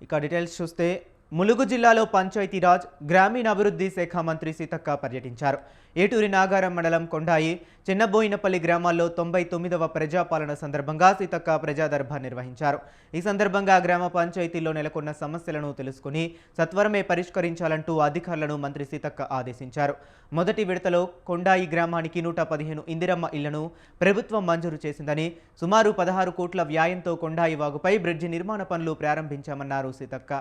ఇక డీటెయిల్స్ చూస్తే ములుగు జిల్లాలో పంచాయతీరాజ్ గ్రామీణాభివృద్ధి శాఖ మంత్రి సీతక్క పర్యటించారు. ఏటూరి నాగారం మండలం కొండాయి, చిన్నబోయినపల్లి గ్రామాల్లో 99వ ప్రజాపాలన సందర్భంగా సీతక్క ప్రజా దర్బార్ నిర్వహించారు. ఈ సందర్భంగా గ్రామ పంచాయతీల్లో నెలకొన్న సమస్యలను తెలుసుకుని సత్వరమే పరిష్కరించాలంటూ అధికారులను మంత్రి సీతక్క ఆదేశించారు. మొదటి విడతలో కొండాయి గ్రామానికి 115 ఇందిరమ్మ ఇళ్లను ప్రభుత్వం మంజూరు చేసిందని, సుమారు 16 కోట్ల వ్యయంతో కొండాయి వాగుపై బ్రిడ్జి నిర్మాణ పనులు ప్రారంభించామన్నారు సీతక్క.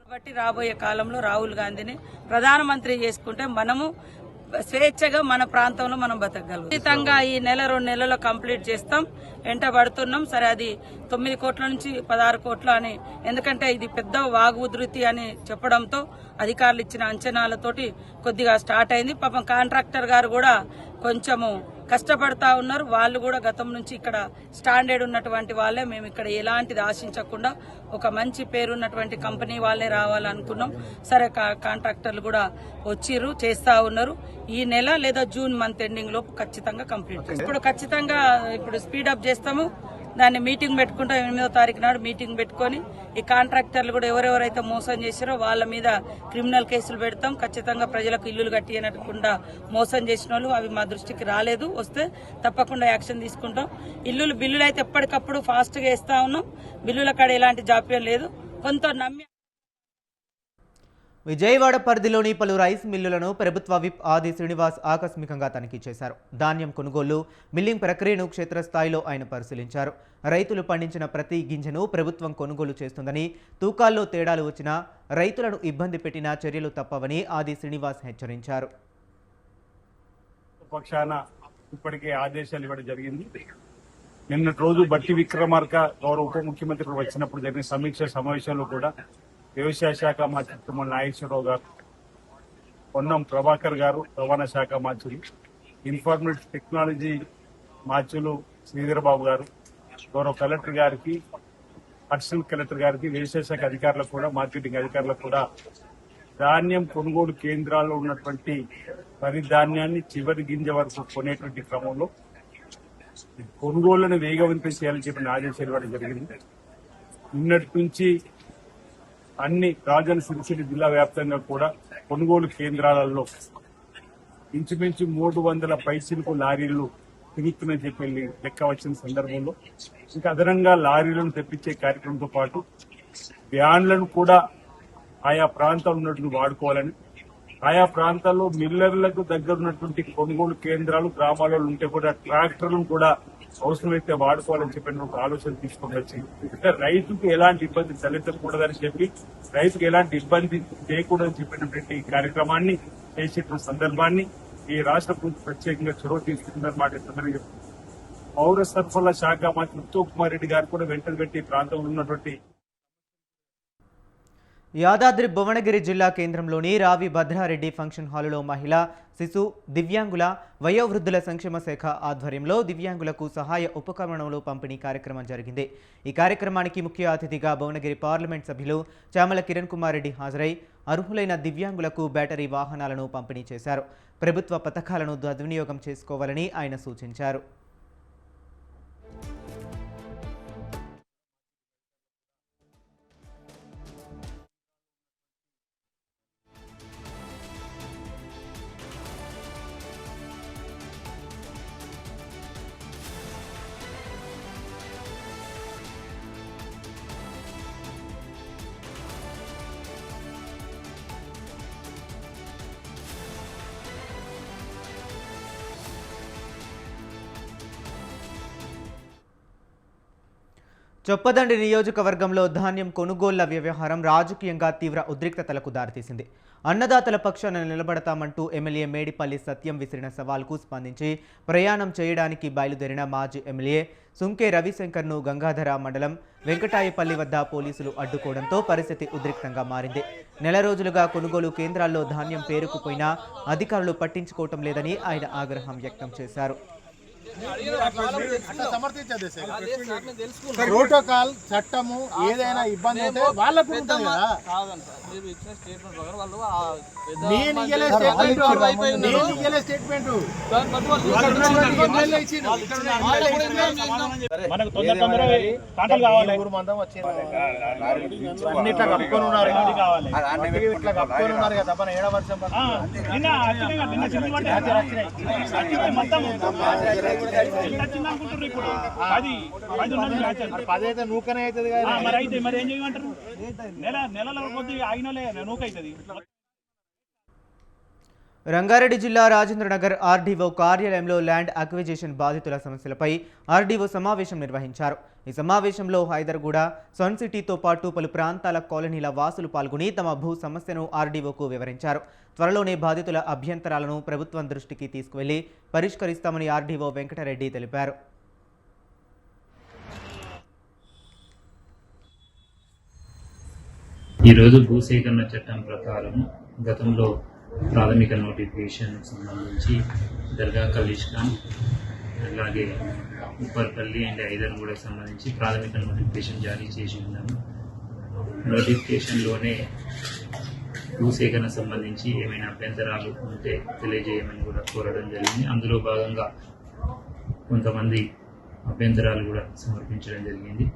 కాబట్టి రాబోయే కాలంలో రాహుల్ గాంధీని ప్రధానమంత్రి చేసుకుంటే మనము స్వేచ్ఛగా మన ప్రాంతంలో మనం బతకగలం. ఖచ్చితంగా ఈ నెల 2 నెలల్లో కంప్లీట్ చేస్తాం, వెంటబడుతున్నాం. సరే, అది 9 కోట్ల నుంచి 16 కోట్లు అని, ఎందుకంటే ఇది పెద్ద వాగు ఉధృతి అని చెప్పడంతో అధికారులు ఇచ్చిన అంచనాలతోటి కొద్దిగా స్టార్ట్ అయింది. పాపం కాంట్రాక్టర్ గారు కూడా కొంచెము కష్టపడతా ఉన్నారు. వాళ్ళు కూడా గతం నుంచి ఇక్కడ స్టాండర్డ్ ఉన్నటువంటి వాళ్ళే. మేము ఇక్కడ ఎలాంటిది ఆశించకుండా ఒక మంచి పేరున్నటువంటి కంపెనీ వాళ్ళే రావాలనుకున్నాం. సరే, కాంట్రాక్టర్లు కూడా వచ్చిర్రు, చేస్తా ఉన్నారు. ఈ నెల లేదా జూన్ మంత్ ఎండింగ్ లోపు ఖచ్చితంగా కంప్లీట్ చేస్తాం. ఇప్పుడు ఖచ్చితంగా స్పీడప్ చేస్తాము. దాన్ని మీటింగ్ పెట్టుకుంటాం. 8వ తారీఖు నాడు మీటింగ్ పెట్టుకుని ఈ కాంట్రాక్టర్లు కూడా ఎవరెవరైతే మోసం చేశారో వాళ్ళ మీద క్రిమినల్ కేసులు పెడతాం. ఖచ్చితంగా ప్రజలకు ఇల్లులు కట్టియనకుండా మోసం చేసిన వాళ్ళు అవి మా దృష్టికి రాలేదు, వస్తే తప్పకుండా యాక్షన్ తీసుకుంటాం. బిల్లులు అయితే ఎప్పటికప్పుడు ఫాస్ట్ గా ఇస్తా ఉన్నాం. బిల్లుల కాడ ఎలాంటి జాప్యం లేదు. కొంత నమ్మి విజయవాడ పరిధిలోని పలు రైస్ మిల్లులను ప్రభుత్వ విప్ ఆది శ్రీనివాస్ ఆకస్మికంగా తనిఖీ చేశారు. ధాన్యం కొనుగోలు, మిల్లింగ్ ప్రక్రియను క్షేత్రస్థాయిలో ఆయన పరిశీలించారు. రైతులు పండించిన ప్రతి గింజను ప్రభుత్వం కొనుగోలు చేస్తుందని, తూకాల్లో తేడాలు వచ్చినా రైతులను ఇబ్బంది పెట్టినా చర్యలు తప్పవని ఆది శ్రీనివాస్ హెచ్చరించారు. పక్షాన ఇప్పటికే ఆదేశాలు ఇవ్వడం జరిగింది. నిన్నటి రోజు బట్టి విక్రమార్క గౌరవ ఉప ముఖ్యమంత్రి వచ్చినప్పుడు జరిగిన సమీక్ష సమావేశంలో కూడా వ్యవసాయ శాఖ మంత్రి తుమ్మల నాగేశ్వరరావు గారు, పొన్నం ప్రభాకర్ గారు రవాణా శాఖ మంత్రులు, ఇన్ఫర్మేషన్ టెక్నాలజీ మంత్రులు శ్రీధరబాబు గారు, గౌరవ కలెక్టర్ గారికి, అడిషనల్ కలెక్టర్ గారికి, వ్యవసాయ శాఖ అధికారులకు కూడా, మార్కెటింగ్ అధికారులకు కూడా ధాన్యం కొనుగోలు కేంద్రాల్లో ఉన్నటువంటి వరి ధాన్యాన్ని చివరి గింజ వరకు కొనేటువంటి క్రమంలో కొనుగోళ్లను వేగవంతం చేయాలని చెప్పిన ఆదేశాలు ఇవ్వడం జరిగింది. నిన్నటి నుంచి అన్ని రాజన్న సిరిసిల్ల జిల్లా వ్యాప్తంగా కూడా కొనుగోలు కేంద్రాలలో ఇంచుమించు 300 పైసలకు లారీలు తిరుగుతున్నాయని చెప్పి లెక్క వచ్చిన సందర్భంలో ఇంకా అదనంగా లారీలను తెప్పించే కార్యక్రమంతో పాటు వ్యాన్లను కూడా ఆయా ప్రాంతాలు ఉన్నట్లు వాడుకోవాలని, ఆయా ప్రాంతాల్లో మిల్లర్లకు దగ్గర ఉన్నటువంటి కొనుగోలు కేంద్రాలు గ్రామాలలో ఉంటే కూడా ట్రాక్టర్లను కూడా అవసరమైతే వాడుకోవాలని చెప్పిన ఒక ఆలోచన తీసుకొని వచ్చింది. అంటే రైతుకు ఎలాంటి ఇబ్బంది తలెత్తకూడదని చెప్పి, రైతుకు ఎలాంటి ఇబ్బంది చేయకూడదని చెప్పినటువంటి కార్యక్రమాన్ని చేసేటువంటి సందర్భాన్ని ఈ రాష్ట్ర ప్రభుత్వం ప్రత్యేకంగా చొరవ తీసుకుందన్నమాట. పౌర సరఫరాల శాఖ మంత్రి ఉత్తమ్ కుమార్ రెడ్డి గారు కూడా వెంటనే పెట్టి ఈ ప్రాంతంలో ఉన్నటువంటి యాదాద్రి భువనగిరి జిల్లా కేంద్రంలోని రావి భద్రారెడ్డి ఫంక్షన్ హాలులో మహిళా, శిశు, దివ్యాంగుల, వయోవృద్ధుల సంక్షేమ శాఖ ఆధ్వర్యంలో దివ్యాంగులకు సహాయ ఉపకరణాలు పంపిణీ కార్యక్రమం జరిగింది. ఈ కార్యక్రమానికి ముఖ్య అతిథిగా భువనగిరి పార్లమెంట్ సభ్యులు చామల కిరణ్ కుమార్ రెడ్డి హాజరై అర్హులైన దివ్యాంగులకు బ్యాటరీ వాహనాలను పంపిణీ చేశారు. ప్రభుత్వ పథకాలను సద్వినియోగం చేసుకోవాలని ఆయన సూచించారు. చొప్పదండి నియోజకవర్గంలో ధాన్యం కొనుగోళ్ల వ్యవహారం రాజకీయంగా తీవ్ర ఉద్రిక్తతలకు దారితీసింది. అన్నదాతల పక్షాన నిలబడతామంటూ ఎమ్మెల్యే మేడిపల్లి సత్యం విసిరిన సవాల్కు స్పందించి ప్రయాణం చేయడానికి బయలుదేరిన మాజీ ఎమ్మెల్యే సుంకే రవిశంకర్ను గంగాధర మండలం వెంకటాయపల్లి వద్ద పోలీసులు అడ్డుకోవడంతో పరిస్థితి ఉద్రిక్తంగా మారింది. నెల రోజులుగా కొనుగోలు కేంద్రాల్లో ధాన్యం పేరుకుపోయినా అధికారులు పట్టించుకోవటం లేదని ఆయన ఆగ్రహం వ్యక్తం చేశారు. ప్రోటోకాల్ చట్టము ఏదైనా ఇబ్బంది ఉంటే వాళ్ళకు ఉంటుంది కదా. నేను ఇయ్యలే స్టేట్మెంట్ మనకు తొందరగా కాంటాలు కావాలి. ఇట్లా కప్పుకొని ఉన్నారు ఇట్లా కప్పుకొని ఉన్నారు కదా తప్ప ఏడ వర్షం పదైతే నూకనే అవుతుంది కదా. మరి అయితే మరి ఏం చేయమంటారు? నెలలో కొద్దిగా ఆగినలే నూక అవుతుంది. రంగారెడ్డి జిల్లా రాజేంద్రనగర్ ఆర్డీఓ కార్యాలయంలో ల్యాండ్ అక్విజిషన్ బాధితుల సమస్యలపై ఆర్డీఓ సమావేశం నిర్వహించారు. ఈ సమావేశంలో హైదర్గూడ, సన్ సిటీతో పాటు పలు ప్రాంతాల కాలనీల వాసులు పాల్గొని తమ భూ సమస్యను ఆర్డీఓకు వివరించారు. త్వరలోనే బాధితుల అభ్యంతరాలను ప్రభుత్వం దృష్టికి తీసుకువెళ్లి పరిష్కరిస్తామని ఆర్డీఓ వెంకటరెడ్డి తెలిపారు. ఈరోజు భూసేకరణ చట్టం ప్రకారం గతంలో ప్రాథమిక నోటిఫికేషన్ సంబంధించి దర్గా ఖలీష్ఖాన్ అలాగే ఉప్పర్పల్లి అండ్ హైదర్గూడకు సంబంధించి ప్రాథమిక నోటిఫికేషన్ జారీ చేసి ఉన్నాము. నోటిఫికేషన్లోనే భూసేకరణ సంబంధించి ఏమైనా అభ్యంతరాలు ఉంటే తెలియజేయమని కూడా కోరడం జరిగింది. అందులో భాగంగా కొంతమంది అభ్యంతరాలు కూడా సమర్పించడం జరిగింది.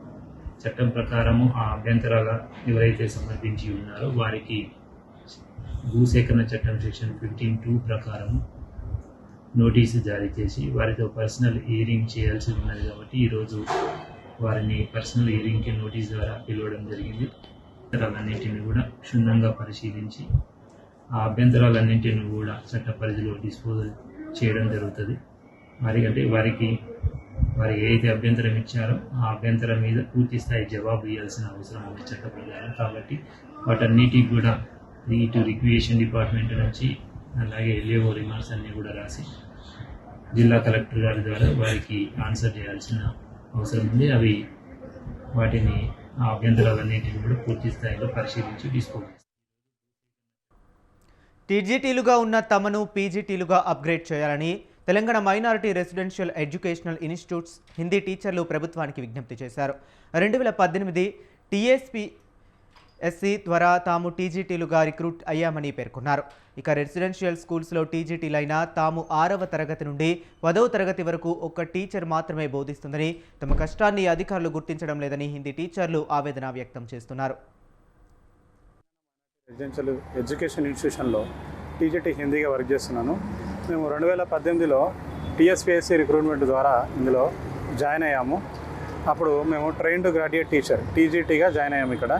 చట్టం ప్రకారము ఆ అభ్యంతరాలు ఎవరైతే సమర్పించి ఉన్నారో వారికి భూసేకరణ చట్టం సెక్షన్ 15(2) ప్రకారం నోటీసు జారీ చేసి వారితో పర్సనల్ హియరింగ్ చేయాల్సి ఉన్నది. కాబట్టి ఈరోజు వారిని పర్సనల్ హియరింగ్కి నోటీస్ ద్వారా పిలవడం జరిగింది. అభ్యంతరాలన్నింటినీ కూడా క్షుణ్ణంగా పరిశీలించి ఆ అభ్యంతరాలన్నింటినీ కూడా చట్ట పరిధిలో డిస్పోజల్ చేయడం జరుగుతుంది. వారికి ఏదైతే అభ్యంతరం ఇచ్చారో ఆ అభ్యంతరం మీద పూర్తి స్థాయి జవాబు ఇవ్వాల్సిన అవసరం ఉంది చట్ట ప్రకారం. కాబట్టి వాటన్నిటికి కూడా ఇటు రిక్రియేషన్ డిపార్ట్మెంట్ నుంచి అలాగే ఎల్ఏఓ రిమార్క్స్ అన్నీ కూడా రాసి జిల్లా కలెక్టర్ గారి ద్వారా వారికి ఆన్సర్ చేయాల్సిన అవసరం ఉంది. వాటిని ఆ అభ్యంతరాలన్నింటినీ కూడా పూర్తి స్థాయిలో పరిశీలించి తీసుకోవాలి. టీజీటీలుగా ఉన్న తమను పీజీటీలుగా అప్గ్రేడ్ చేయాలని Telangana minority residential educational institutes Hindi టీచర్లు ప్రభుత్వానికి విజ్ఞప్తి చేశారు. 2018 TSPSC ద్వారా తాము టీజీటీలుగా రిక్రూట్ అయ్యామని పేర్కొన్నారు. ఇక రెసిడెన్షియల్ స్కూల్స్లో టీజీటీలైనా తాము 6వ తరగతి నుండి 10వ తరగతి వరకు ఒక్క టీచర్ మాత్రమే బోధిస్తుందని, తమ కష్టాన్ని అధికారులు గుర్తించడం లేదని హిందీ టీచర్లు ఆవేదన వ్యక్తం చేస్తున్నారు. రెసిడెన్షియల్ ఎడ్యుకేషన్ ఇన్స్టిట్యూషన్లో టీజీటీ హిందీగా వర్క్ చేస్తున్నాను. మేము 2018లో TSPSC రిక్రూట్మెంట్ ద్వారా ఇందులో జాయిన్ అయ్యాము. అప్పుడు మేము ట్రైన్డ్ గ్రాడ్యుయేట్ టీచర్ టీజీటీగా జాయిన్ అయ్యాము. ఇక్కడ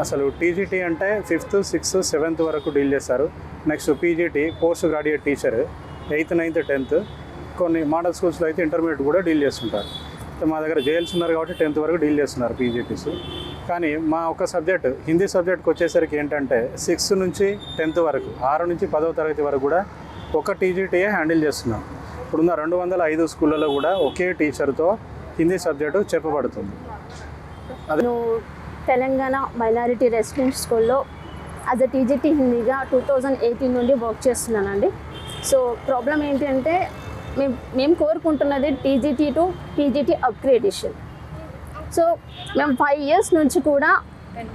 అసలు టీజీటీ అంటే 5th, 6th, 7th వరకు డీల్ చేస్తారు. Next PGT post graduate teacher 8th, 9th, 10th. కొన్ని మోడల్ స్కూల్స్లో అయితే ఇంటర్మీడియట్ కూడా డీల్ చేస్తుంటారు. మా దగ్గర జేఎల్స్ ఉన్నారు కాబట్టి 10th వరకు డీల్ చేస్తున్నారు పీజీటీస్. కానీ మా ఒక సబ్జెక్ట్ హిందీ సబ్జెక్ట్కి వచ్చేసరికి ఏంటంటే 6th నుంచి 10th వరకు 6 నుంచి 10వ తరగతి వరకు కూడా ఒక టీజీటీయే హ్యాండిల్ చేస్తున్నాం. ఇప్పుడున్న 205 స్కూళ్ళలో కూడా ఒకే టీచర్తో హిందీ సబ్జెక్టు చెప్పబడుతుంది. నేను తెలంగాణ మైనారిటీ రెసిడెన్షియల్ స్కూల్లో యాజ్ అ టీజీటీ హిందీగా 2018 నుండి వర్క్ చేస్తున్నానండి. సో ప్రాబ్లం ఏంటంటే మేము కోరుకుంటున్నది TGT to PGT upgradation. So మేము 5 years నుంచి కూడా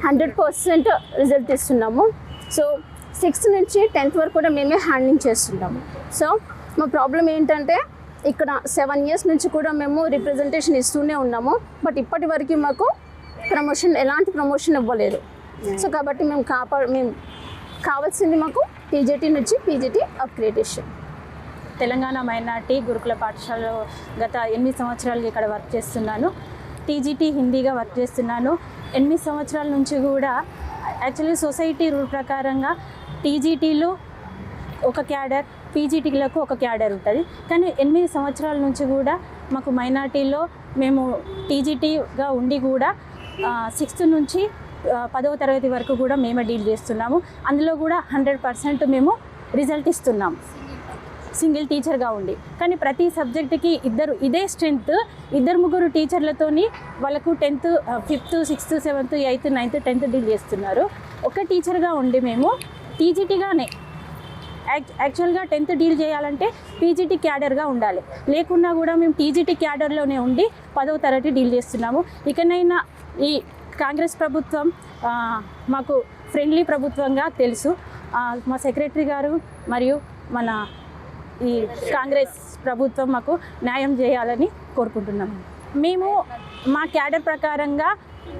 100% రిజల్ట్ ఇస్తున్నాము. సో 6th నుంచి 10th వరకు కూడా మేమే హ్యాండ్లింగ్ చేస్తున్నాము. సో మా ప్రాబ్లం ఏంటంటే ఇక్కడ 7 years నుంచి కూడా మేము రిప్రజెంటేషన్ ఇస్తూనే ఉన్నాము. బట్ ఇప్పటి వరకు మాకు ఎలాంటి ప్రమోషన్ ఇవ్వలేదు. సో కాబట్టి మేము కావాల్సింది మాకు టీజీటీ నుంచి పీజీటీ అప్గ్రేడేషన్. తెలంగాణ మైనార్టీ గురుకుల పాఠశాలలో గత 8 సంవత్సరాలుగా ఇక్కడ వర్క్ చేస్తున్నాను. టీజీటీ హిందీగా వర్క్ చేస్తున్నాను. 8 సంవత్సరాల నుంచి కూడా యాక్చువల్లీ సొసైటీ రూల్ ప్రకారంగా టీజీటీలు ఒక క్యాడర్, పీజీటీలకు ఒక క్యాడర్ ఉంటుంది. కానీ 8 సంవత్సరాల నుంచి కూడా మాకు మైనార్టీలో మేము టీజీటీగా ఉండి కూడా 6th నుంచి 10వ తరగతి వరకు కూడా మేమే డీల్ చేస్తున్నాము. అందులో కూడా 100% మేము రిజల్ట్ ఇస్తున్నాం సింగిల్ టీచర్గా ఉండి. కానీ ప్రతి సబ్జెక్టుకి ఇదే స్ట్రెంత్ 2-3 టీచర్లతోని వాళ్ళకు 10th, 5th, 6th, 7th, 8th, 9th, 10th deal చేస్తున్నారు. ఒక టీచర్గా ఉండి మేము టీజీటీగానే యాక్చువల్గా 10th డీల్ చేయాలంటే పీజీటీ క్యాడర్గా ఉండాలి. లేకున్నా కూడా మేము టీజీటీ క్యాడర్లోనే ఉండి 10వ తరగతి డీల్ చేస్తున్నాము. ఇకనైనా ఈ కాంగ్రెస్ ప్రభుత్వం మాకు ఫ్రెండ్లీ ప్రభుత్వంగా తెలుసు. మా సెక్రటరీ గారు మరియు మన ఈ కాంగ్రెస్ ప్రభుత్వం మాకు న్యాయం చేయాలని కోరుకుంటున్నాము. మేము మా క్యాడర్ ప్రకారంగా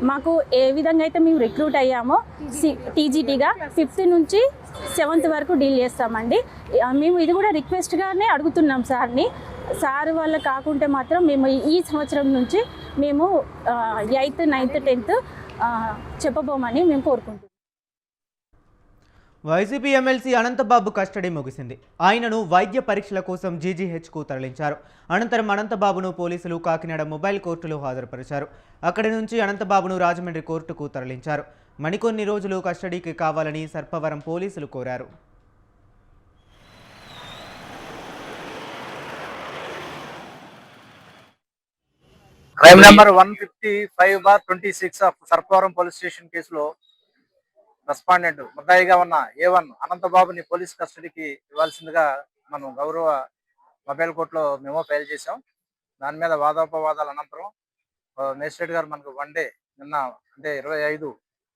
మాకు ఏ విధంగా అయితే మేము రిక్రూట్ అయ్యామో టీజీటీగా 5th నుంచి 7th వరకు డీల్ చేస్తామండి. మేము ఇది కూడా రిక్వెస్ట్గానే అడుగుతున్నాం సార్ని. సార్ వల్ల కాకుంటే మాత్రం మేము ఈ సంవత్సరం నుంచి మేము 8th, 9th, 10th చెప్పబోమని మేము కోరుకుంటున్నాం. వైసీపీ ఎమ్మెల్సీ అనంతబాబు కస్టడీ ముగిసింది. ఆయనను వైద్య పరీక్షల కోసం జీజీహెచ్కు తరలించారు. అనంతరం అనంతబాబును పోలీసులు కాకినాడ మొబైల్ కోర్టులో హాజరుపరిచారు. అక్కడి నుంచి అనంతబాబును రాజమండ్రి కోర్టుకు తరలించారు. మరికొన్ని రోజులు కస్టడీకి కావాలని సర్పవరం పోలీసులు కోరారు. Crime number 155/26 of Sarpavaram police station కేసులో రెస్పాండెంట్ ముద్దాయిగా ఉన్న A1 అనంతబాబుని పోలీస్ కస్టడీకి ఇవ్వాల్సిందిగా మనం గౌరవ మొబైల్ కోర్టులో మెమో ఫైల్ చేశాం. దాని మీద వాదోపవాదాల అనంతరం మేజిస్ట్రేట్ గారు మనకు 1 డే నిన్న అంటే 25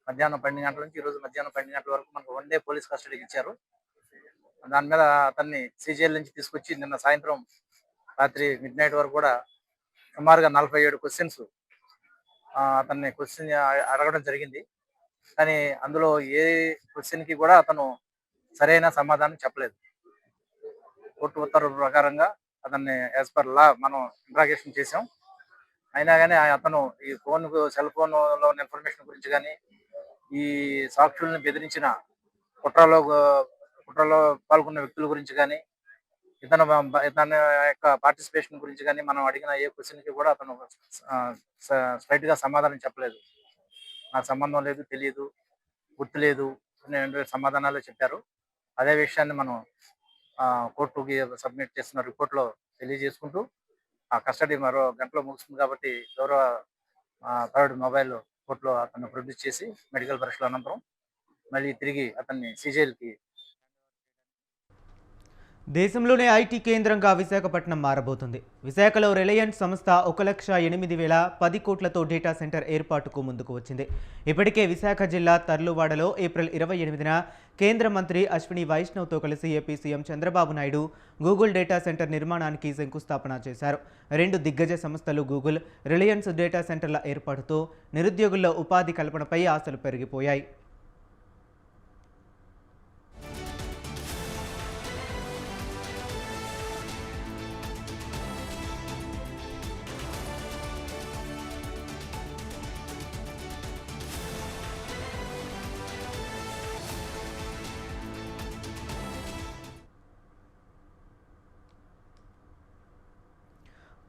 మధ్యాహ్నం 12 గంటల నుంచి ఈరోజు మధ్యాహ్నం 12 గంటల వరకు మనకు 1 డే పోలీస్ కస్టడీకి ఇచ్చారు. దాని మీద అతన్ని CJL నుంచి తీసుకొచ్చి నిన్న సాయంత్రం రాత్రి మిడ్నైట్ వరకు కూడా సుమారుగా 47 క్వశ్చన్స్ అతన్ని అడగడం జరిగింది. కానీ అందులో ఏ క్వశ్చన్కి కూడా అతను సరైన సమాధానం చెప్పలేదు. కోర్టు ఉత్తర్వుల ప్రకారంగా అతన్ని యాజ్ పర్ లా మనం ఇంట్రాగేషన్ చేసాం. అయినా కానీ అతను ఈ సెల్ ఫోన్లో ఇన్ఫర్మేషన్ గురించి కానీ ఈ సాక్షుల్ని బెదిరించిన కుట్రలో పాల్గొన్న వ్యక్తుల గురించి కానీ ఇతని యొక్క పార్టిసిపేషన్ గురించి కానీ మనం అడిగిన ఏ క్వశ్చన్కి కూడా అతను స్ట్రైట్గా సమాధానం చెప్పలేదు. నాకు సంబంధం లేదు, తెలియదు, గుర్తులేదు అనే సమాధానాలు చెప్పారు. అదే విషయాన్ని మనం కోర్టుకి సబ్మిట్ చేస్తున్న రిపోర్ట్లో తెలియజేసుకుంటూ ఆ కస్టడీ మరో గంటలో ముగుస్తుంది కాబట్టి గౌరవ 3rd మొబైల్ కోర్టులో అతన్ని ప్రొడ్యూస్ చేసి మెడికల్ పరీక్షల అనంతరం మళ్ళీ తిరిగి అతన్ని CJLకి. దేశంలోనే ఐటీ కేంద్రంగా విశాఖపట్నం మారబోతుంది. విశాఖలో రిలయన్స్ సంస్థ 1,08,10 కోట్లతో డేటా సెంటర్ ఏర్పాటుకు ముందుకు వచ్చింది. ఇప్పటికే విశాఖ జిల్లా తర్లువాడలో ఏప్రిల్ 28న కేంద్ర మంత్రి అశ్విని వైష్ణవ్తో కలిసి AP CM Chandrababu Naidu Google data centre నిర్మాణానికి శంకుస్థాపన చేశారు. 2 దిగ్గజ సంస్థలు గూగుల్, రిలయన్స్ డేటా సెంటర్ల ఏర్పాటుతో నిరుద్యోగుల్లో ఉపాధి కల్పనపై ఆశలు పెరిగిపోయాయి.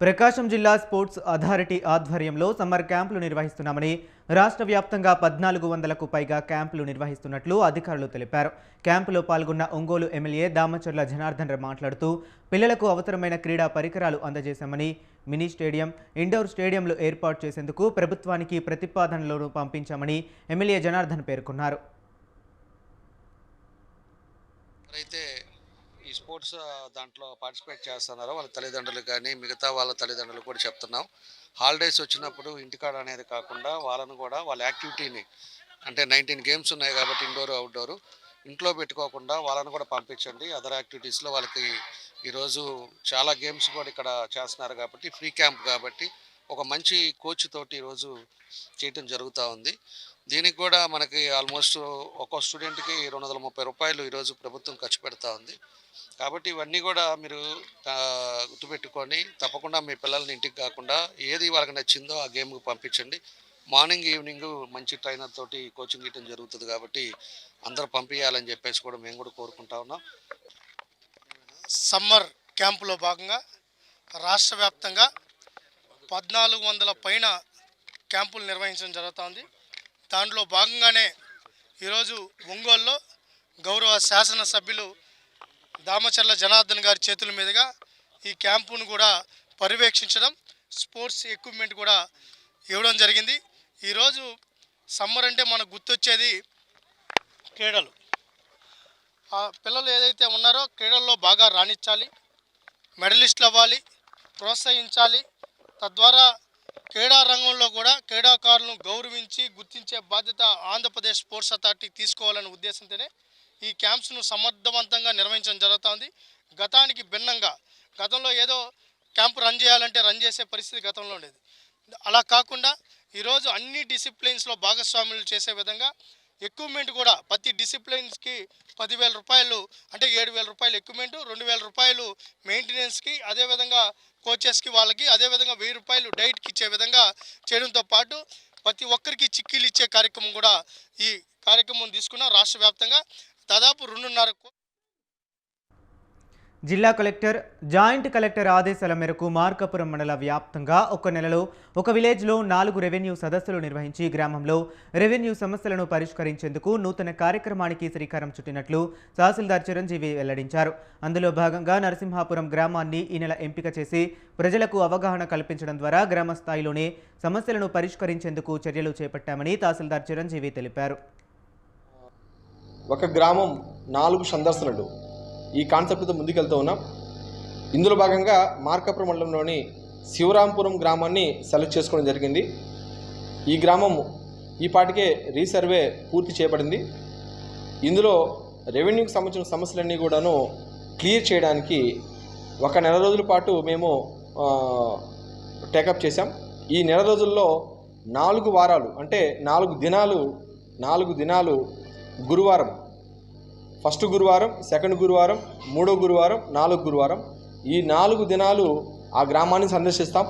ప్రకాశం జిల్లా స్పోర్ట్స్ అథారిటీ ఆధ్వర్యంలో సమ్మర్ క్యాంపులు నిర్వహిస్తున్నామని, రాష్ట్ర వ్యాప్తంగా 1400కు పైగా క్యాంపులు నిర్వహిస్తున్నట్లు అధికారులు తెలిపారు. క్యాంపులో పాల్గొన్న ఒంగోలు ఎమ్మెల్యే దామచర్ల జనార్దన్ మాట్లాడుతూ పిల్లలకు అవసరమైన క్రీడా పరికరాలు అందజేశామని, మినీ స్టేడియం, ఇండోర్ స్టేడియంలు ఏర్పాటు చేసేందుకు ప్రభుత్వానికి ప్రతిపాదనలను పంపించామని ఎమ్మెల్యే జనార్దన్ పేర్కొన్నారు. ఈ స్పోర్ట్స్ దాంట్లో పార్టిసిపేట్ చేస్తున్నారో వాళ్ళ తల్లిదండ్రులు కానీ మిగతా వాళ్ళ తల్లిదండ్రులు కూడా చెప్తున్నాం. హాలిడేస్ వచ్చినప్పుడు ఇంటికాడ అనేది కాకుండా వాళ్ళను కూడా వాళ్ళ యాక్టివిటీని అంటే 19 గేమ్స్ ఉన్నాయి కాబట్టి ఇండోర్ అవుట్డోర్ ఇంట్లో పెట్టుకోకుండా వాళ్ళను కూడా పంపించండి. అదర్ యాక్టివిటీస్లో వాళ్ళకి ఈరోజు చాలా గేమ్స్ కూడా ఇక్కడ చేస్తున్నారు కాబట్టి ఫ్రీ క్యాంప్ కాబట్టి ఒక మంచి కోచ్ తోటి ఈరోజు చేయటం జరుగుతూ ఉంది. దీనికి కూడా మనకి ఆల్మోస్ట్ ఒక్కో స్టూడెంట్కి 230 రూపాయలు ఈరోజు ప్రభుత్వం ఖర్చు పెడతా ఉంది. కాబట్టి ఇవన్నీ కూడా మీరు గుర్తుపెట్టుకొని తప్పకుండా మీ పిల్లల్ని ఇంటికి కాకుండా ఏది వాళ్ళకి నచ్చిందో ఆ గేమ్కి పంపించండి. మార్నింగ్ ఈవినింగ్ మంచి ట్రైనర్ తోటి కోచింగ్ ఇవ్వడం జరుగుతుంది కాబట్టి అందరూ పంపించాలని చెప్పేసి కూడా మేము కూడా కోరుకుంటా ఉన్నాం. సమ్మర్ క్యాంపులో భాగంగా రాష్ట్ర వ్యాప్తంగా 1400 పైన క్యాంపులు నిర్వహించడం జరుగుతుంది. దాంట్లో భాగంగానే ఈరోజు ఒంగోలులో గౌరవ శాసనసభ్యులు దామచర్ల జనార్దన్ గారి చేతుల మీదుగా ఈ క్యాంపును కూడా పర్యవేక్షించడం, స్పోర్ట్స్ ఎక్విప్మెంట్ కూడా ఇవ్వడం జరిగింది. ఈరోజు సమ్మర్ అంటే మనకు గుర్తొచ్చేది క్రీడలు. ఆ పిల్లలు ఏదైతే ఉన్నారో క్రీడల్లో బాగా రాణించాలి, మెడలిస్టులు అవ్వాలి, ప్రోత్సహించాలి. తద్వారా క్రీడా రంగంలో కూడా క్రీడాకారులను గౌరవించి గుర్తించే బాధ్యత ఆంధ్రప్రదేశ్ స్పోర్ట్స్ అథారిటీ తీసుకోవాలనే ఉద్దేశంతోనే ఈ క్యాంప్స్ను సమర్థవంతంగా నిర్వహించడం జరుగుతుంది. గతానికి భిన్నంగా గతంలో ఏదో క్యాంపు రన్ చేయాలంటే రన్ చేసే పరిస్థితి గతంలో ఉండేది. అలా కాకుండా ఈరోజు అన్ని డిసిప్లిన్స్లో భాగస్వాములు చేసే విధంగా ఎక్విప్మెంట్ కూడా ప్రతి డిసిప్లిన్స్కి 10,000 రూపాయలు అంటే 7,000 రూపాయలు ఎక్విప్మెంట్, 2,000 రూపాయలు మెయింటెనెన్స్కి, అదేవిధంగా కోచెస్కి వాళ్ళకి, అదేవిధంగా 1,000 రూపాయలు డైట్కి ఇచ్చే విధంగా చేయడంతో పాటు ప్రతి ఒక్కరికి చిక్కీలు ఇచ్చే కార్యక్రమం కూడా ఈ కార్యక్రమం తీసుకున్న రాష్ట్ర వ్యాప్తంగా దాదాపు 2.5 జిల్లా కలెక్టర్, జాయింట్ కలెక్టర్ ఆదేశాల మేరకు మార్కాపురం మండల వ్యాప్తంగా ఒక నెలలో ఒక విలేజ్లో 4 రెవెన్యూ సదస్సులు నిర్వహించి గ్రామంలో రెవెన్యూ సమస్యలను పరిష్కరించేందుకు నూతన కార్యక్రమానికి శ్రీకారం చుట్టినట్లు తహసీల్దార్ చిరంజీవి వెల్లడించారు. అందులో భాగంగా నరసింహాపురం గ్రామాన్ని ఈ నెల ఎంపిక చేసి ప్రజలకు అవగాహన కల్పించడం ద్వారా గ్రామ స్థాయిలోనే సమస్యలను పరిష్కరించేందుకు చర్యలు చేపట్టామని తహసీల్దార్ చిరంజీవి తెలిపారు. ఒక గ్రామం 4 సందర్శనలు ఈ కాన్సెప్ట్తో ముందుకెళ్తూ ఉన్నాం. ఇందులో భాగంగా మార్కాపురం మండలంలోని శివరాంపురం గ్రామాన్ని సెలెక్ట్ చేసుకోవడం జరిగింది. ఈ గ్రామం ఈ పాటికే రీసర్వే పూర్తి చేయబడింది. ఇందులో రెవెన్యూకి సంబంధించిన సమస్యలన్నీ కూడాను క్లియర్ చేయడానికి ఒక నెల రోజుల పాటు మేము టేకప్ చేశాం. ఈ నెల రోజుల్లో 4 వారాలు అంటే 4 దినాలు గురువారం, ఫస్ట్ గురువారం, సెకండ్ గురువారం, 3వ గురువారం, 4వ గురువారం, ఈ 4 దినాలు ఆ గ్రామాన్ని సందర్శిస్తాం.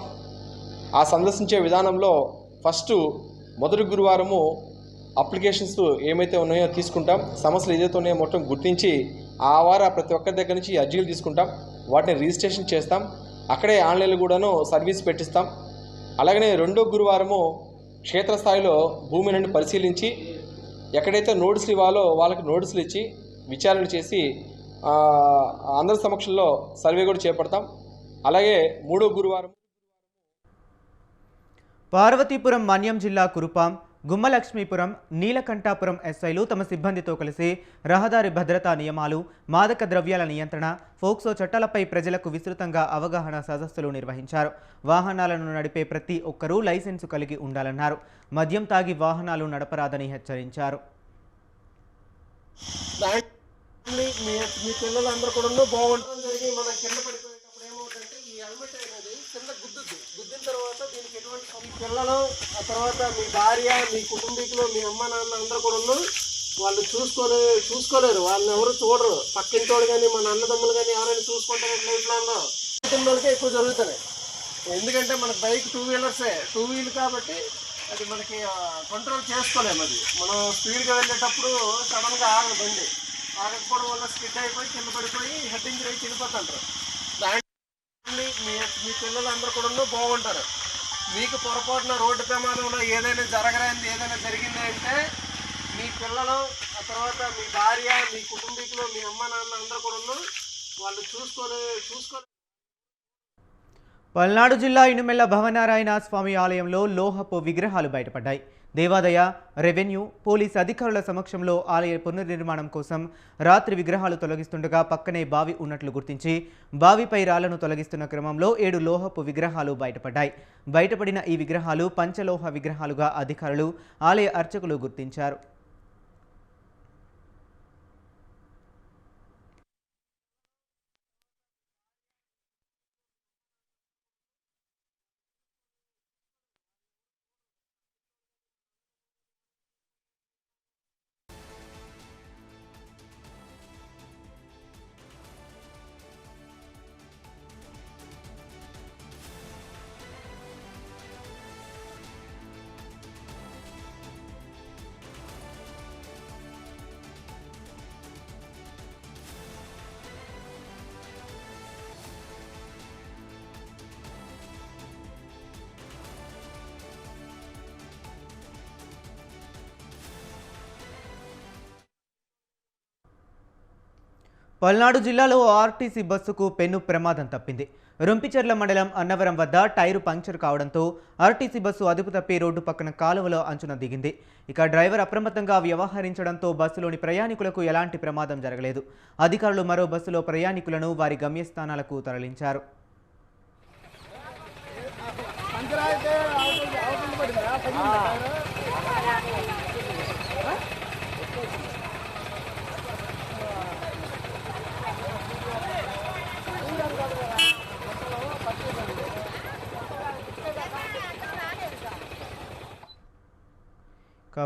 ఆ సందర్శించే విధానంలో మొదటి గురువారము అప్లికేషన్స్ ఏమైతే ఉన్నాయో తీసుకుంటాం. సమస్యలు ఏదైతే ఉన్నాయో మొత్తం గుర్తించి ఆ వార ప్రతి ఒక్కరి దగ్గర నుంచి అర్జీలు తీసుకుంటాం. వాటిని రిజిస్ట్రేషన్ చేస్తాం. అక్కడే ఆన్లైన్లో కూడాను సర్వీస్ పెట్టిస్తాం. అలాగనే 2వ గురువారము క్షేత్రస్థాయిలో భూమి నుండి పరిశీలించి ఎక్కడైతే నోటీసులు ఇవ్వాలో వాళ్ళకి నోటీసులు ఇచ్చి విచారణ చేసి అందరి సమక్షంలో సర్వే కూడా చేపడతాం. అలాగే 3వ గురువారం పార్వతీపురం మన్యం జిల్లా కురుపాం, గుమ్మలక్ష్మీపురం, నీలకంఠాపురం ఎస్ఐలు తమ సిబ్బందితో కలిసి రహదారి భద్రతా నియమాలు, మాదక ద్రవ్యాల నియంత్రణ, ఫోక్సో చట్టాలపై ప్రజలకు విస్తృతంగా అవగాహన సదస్సులు నిర్వహించారు. వాహనాలను నడిపే ప్రతి ఒక్కరూ లైసెన్సు కలిగి ఉండాలన్నారు. మద్యం తాగి వాహనాలు నడపరాదని హెచ్చరించారు. మీ పిల్లలందరూ కూడా బాగుంటుంది. మనం కింద పడిపోయేటప్పుడు ఏమవుతుందంటే ఈ హెల్మెట్ అనేది కింద గుద్దిన తర్వాత దీనికి ఎటువంటి మీ పిల్లలు, ఆ తర్వాత మీ భార్య, మీ కుటుంబీకులు, మీ అమ్మ నాన్న అందరూ కూడా వాళ్ళు చూసుకోలేరు. వాళ్ళని ఎవరు చూడరు. పక్కింటోడు కానీ మన అన్నదమ్ములు కానీ ఎవరైనా చూసుకుంటారు లైఫ్ లాంగ్లో. వాళ్ళకే ఎక్కువ జరుగుతున్నాయి. ఎందుకంటే మనకు బైక్ 2 వీలర్సే, 2 వీల్ కాబట్టి అది మనకి కంట్రోల్ చేసుకోలేము. అది మనం స్పీడ్గా వెళ్ళేటప్పుడు సడన్గా ఆగదు బండి. ఆగకపోవడం వల్ల స్కిడ్ అయిపోయి కింద పడిపోయి హెడ్ ఇంజరీ అయి చనిపోతుంటారు. దాంట్లో మీ పిల్లలందరూ కూడా బాగుంటారు. మీకు పొరపాటున రోడ్డు ప్రమాదంలో ఏదైనా ఏదైనా జరిగింది అంటే మీ పిల్లలు, ఆ తర్వాత మీ భార్య, మీ కుటుంబీకులు, మీ అమ్మ నాన్న అందరూ కూడా వాళ్ళు చూసుకోలే. పల్నాడు జిల్లా ఇనుమెల్ల భవనారాయణ స్వామి ఆలయంలో లోహపు విగ్రహాలు బయటపడ్డాయి. దేవాదాయ, రెవెన్యూ, పోలీస్ అధికారుల సమక్షంలో ఆలయ పునర్నిర్మాణం కోసం రాత్రి విగ్రహాలు తొలగిస్తుండగా పక్కనే బావి ఉన్నట్లు గుర్తించి బావిపై రాళ్లను తొలగిస్తున్న క్రమంలో 7 లోహపు విగ్రహాలు బయటపడ్డాయి. బయటపడిన ఈ విగ్రహాలు పంచలోహ విగ్రహాలుగా అధికారులు, ఆలయ అర్చకులు గుర్తించారు. పల్నాడు జిల్లాలో ఆర్టీసీ బస్సుకు పెను ప్రమాదం తప్పింది. రుంపిచెర్ల మండలం అన్నవరం వద్ద టైరు పంక్చర్ కావడంతో ఆర్టీసీ బస్సు అదుపు తప్పి రోడ్డు పక్కన కాలువలో అంచున దిగింది. ఇక డ్రైవర్ అప్రమత్తంగా వ్యవహరించడంతో బస్సులోని ప్రయాణికులకు ఎలాంటి ప్రమాదం జరగలేదు. అధికారులు మరో బస్సులో ప్రయాణికులను వారి గమ్యస్థానాలకు తరలించారు.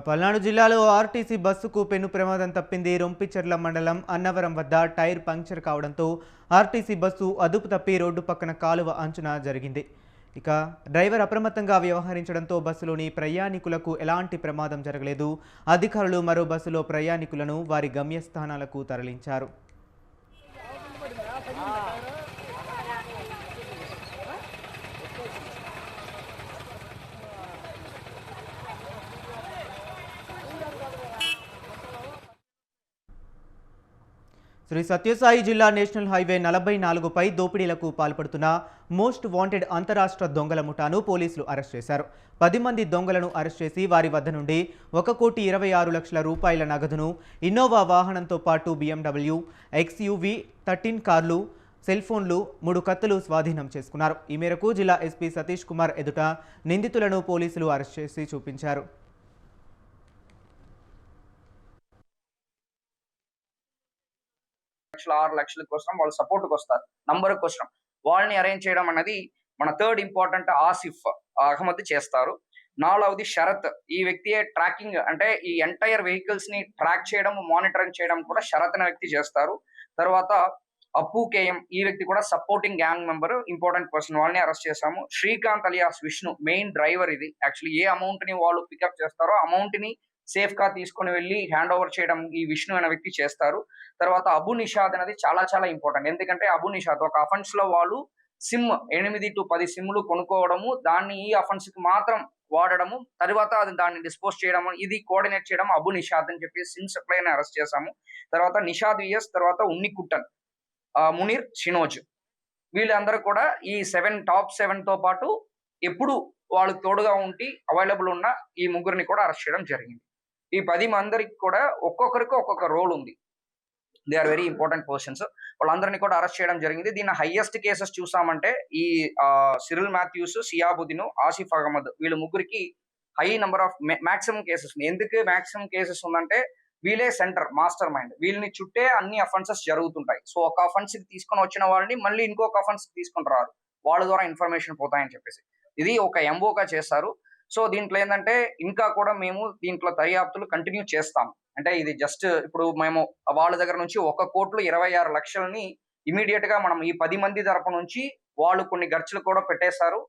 పల్నాడు జిల్లాలో ఆర్టీసీ బస్సుకు పెను ప్రమాదం తప్పింది. రొంపిచెర్ల మండలం అన్నవరం వద్ద టైర్ పంక్చర్ కావడంతో ఆర్టీసీ బస్సు అదుపు తప్పి రోడ్డు పక్కన కాలువ అంచున జరిగింది. ఇక డ్రైవర్ అప్రమత్తంగా వ్యవహరించడంతో బస్సులోని ప్రయాణికులకు ఎలాంటి ప్రమాదం జరగలేదు. అధికారులు మరో బస్సులో ప్రయాణికులను వారి గమ్యస్థానాలకు తరలించారు. శ్రీ సత్యసాయి జిల్లా నేషనల్ హైవే 44పై దోపిడీలకు పాల్పడుతున్న మోస్ట్ వాంటెడ్ అంతరాష్ట్ర దొంగల ముఠాను పోలీసులు అరెస్ట్ చేశారు. 10 మంది దొంగలను అరెస్ట్ చేసి వారి వద్ద నుండి 1,26,00,000 రూపాయల నగదును, ఇన్నోవా వాహనంతో పాటు BMW, XUV 13 కార్లు, సెల్ ఫోన్లు, 3 కత్తులు స్వాధీనం చేసుకున్నారు. ఈ మేరకు జిల్లా ఎస్పీ సతీష్ కుమార్ ఎదుట నిందితులను పోలీసులు అరెస్ట్ చేసి చూపించారు. లక్షల 6 లక్షల కోసం వాళ్ళు సపోర్ట్కి వస్తారు, నంబర్ కోసం వాళ్ళని అరేంజ్ చేయడం అనేది మన థర్డ్ ఇంపార్టెంట్ ఆసిఫ్ అహ్మద్ చేస్తారు. 4వది శరత్, ఈ వ్యక్తి ట్రాకింగ్ అంటే ఈ ఎంటైర్ వెహికల్స్ ని ట్రాక్ చేయడం, మానిటరింగ్ చేయడం కూడా శరత్ అనే వ్యక్తి చేస్తారు. తర్వాత అప్పు కేఎం, ఈ వ్యక్తి కూడా supporting gang member, important person, వాళ్ళని అరెస్ట్ చేశాము. Srikanth alias Vishnu main driver. ఇది యాక్చువల్లీ ఏ అమౌంట్ ని వాళ్ళు పికప్ చేస్తారో అమౌంట్ ని సేఫ్ గా తీసుకుని వెళ్ళి హ్యాండ్ ఓవర్ చేయడం ఈ విష్ణు అనే వ్యక్తి చేస్తారు. తర్వాత అబు నిషాద్ అనేది చాలా చాలా ఇంపార్టెంట్. ఎందుకంటే అబు నిషాద్ ఒక అఫెన్స్ లో వాళ్ళు సిమ్ 8 to 10 సిమ్లు కొనుక్కోవడము, దాన్ని ఈ అఫెన్స్ కి మాత్రం వాడడము, తర్వాత దాన్ని డిస్పోజ్ చేయడము, ఇది కోఆర్డినేట్ చేయడం అబు నిషాద్ అని చెప్పి సిమ్ సప్లైని అరెస్ట్ చేశాము. తర్వాత నిషాద్ విఎస్, తర్వాత ఉన్నికుట్టన్, మునీర్, షినోజ్, వీళ్ళందరూ కూడా ఈ టాప్ 7 తో పాటు ఎప్పుడు వాళ్ళకి తోడుగా ఉండి అవైలబుల్ ఉన్న ఈ ముగ్గురిని కూడా అరెస్ట్ చేయడం జరిగింది. ఈ 10 మందికి కూడా ఒక్కొక్కరికి ఒక్కొక్క రోల్ ఉంది. They are very important persons. వాళ్ళందరినీ కూడా అరెస్ట్ చేయడం జరిగింది. దీని హైయెస్ట్ కేసెస్ చూసామంటే ఈ సిరిల్ మాథ్యూస్, సియాబుద్దీన్, ఆసిఫ్ అహ్మద్, వీళ్ళ ముగ్గురికి high number of maximum cases. ఎందుకు మాక్సిమం కేసెస్ ఉందంటే వీళ్ళే సెంటర్, మాస్టర్ మైండ్, వీళ్ళని చుట్టే అన్ని అఫెన్సెస్ జరుగుతుంటాయి. సో ఒక అఫెన్స్ కి తీసుకొని వచ్చిన వాళ్ళని మళ్ళీ ఇంకొక అఫెన్స్ కి తీసుకొని రారు, వాళ్ళ ద్వారా ఇన్ఫర్మేషన్ పోతాయని చెప్పేసి ఇది ఒక ఎంఓగా చేస్తారు. సో దీంట్లో ఏంటంటే ఇంకా కూడా మేము దీంట్లో దర్యాప్తులు కంటిన్యూ చేస్తాం. అంటే ఇది జస్ట్ ఇప్పుడు మేము వాళ్ళ దగ్గర నుంచి 1,26,00,000 ఇమీడియట్ గా మనం ఈ 10 మంది తరపు నుంచి వాళ్ళు కొన్ని ఖర్చులు కూడా పెట్టేశారు.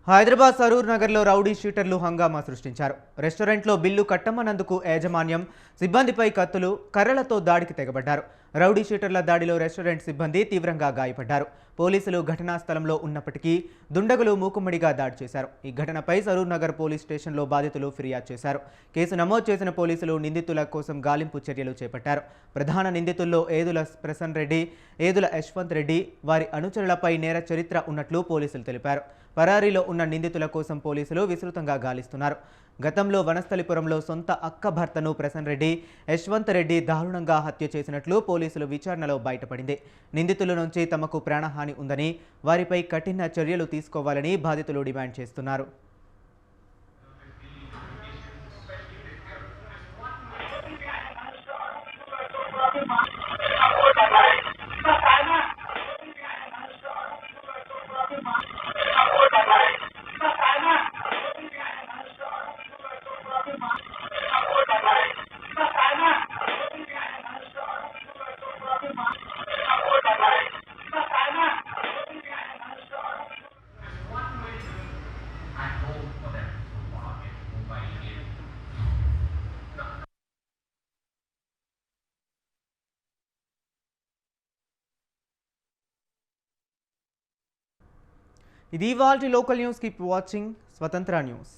హైదరాబాద్ సరూర్ నగర్లో రౌడీ షీటర్లు హంగామా సృష్టించారు. రెస్టారెంట్లో బిల్లు కట్టమన్నందుకు యాజమాన్యం సిబ్బందిపై కత్తులు, కర్రలతో దాడికి తెగబడ్డారు. రౌడీ షీటర్ల దాడిలో రెస్టారెంట్ సిబ్బంది తీవ్రంగా గాయపడ్డారు. పోలీసులు ఘటనా స్థలంలో ఉన్నప్పటికీ దుండగులు మూకుమ్మడిగా దాడి చేశారు. ఈ ఘటనపై సరూర్ నగర్ పోలీస్ స్టేషన్లో బాధితులు ఫిర్యాదు చేశారు. కేసు నమోదు చేసిన పోలీసులు నిందితుల కోసం గాలింపు చర్యలు చేపట్టారు. ప్రధాన నిందితుల్లో ఏదుల ప్రసన్ రెడ్డి, ఏదుల యశ్వంత్ రెడ్డి, వారి అనుచరులపై నేర చరిత్ర ఉన్నట్లు పోలీసులు తెలిపారు. పరారీలో ఉన్న నిందితుల కోసం పోలీసులు విస్తృతంగా గాలిస్తున్నారు. గతంలో వనస్థలిపురంలో సొంత అక్క భర్తను ప్రసన్ రెడ్డి, యశ్వంత్ రెడ్డి దారుణంగా హత్య చేసినట్లు పోలీసులు విచారణలో బయటపడింది. నిందితుల నుంచి తమకు ప్రాణహాని ఉందని, వారిపై కఠిన చర్యలు తీసుకోవాలని బాధితులు డిమాండ్ చేస్తున్నారు. ఇది ఇవాల్టి లోకల్ న్యూస్. కీప్ వాచింగ్ స్వతంత్ర న్యూస్.